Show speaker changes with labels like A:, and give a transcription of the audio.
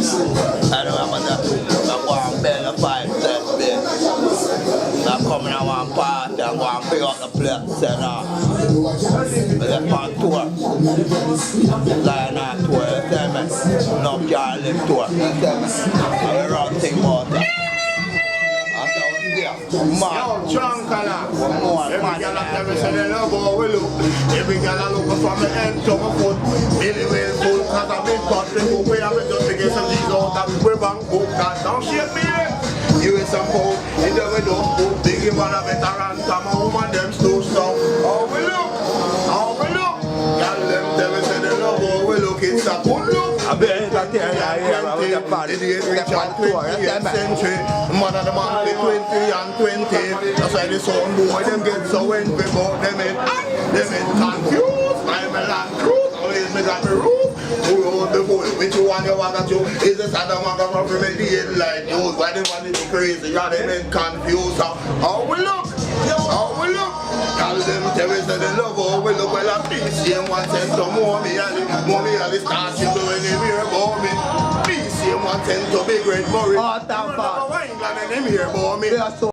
A: I don't remember that. I go and beg a 5 cent bill. I come in one party and go and pick up the place and we left on tour. Lion on tour, you tell me? No car live tour, you tell me? And we run thing about it. After I was there, man.
B: Yo, drunk and
A: More
B: every
A: man
B: girl
A: than
B: that tell me say they love how we look. Every girl I look from the end to my foot. Billy Will full cause I'm in pot. They go away and we just to get some G's out of we bank book. God don't shake me there. You is some fool, you never know fool. Biggie man a veteran, some a woman them slow song. How we look, how we look. Girl them tell me say they love how we look. It's a good look.
A: I bet I tell you,
B: In the 20th century, mother the man be 20 and 20. That's why the son boy them get so envy about them in confused. I'm a land cruise, always me got me roof. Who wrote the boy? Which one you want to? Is the son of man gonna make the headline news? Why they want it crazy? Got them in confused. How we look? How we look? Tell them terrorists that they love how we look. Well, I'm PCM one cent to mommy and the start you doing anywhere about me. PCM one cent to big red Murray.
A: Oh, thank God.
B: England and them here about me.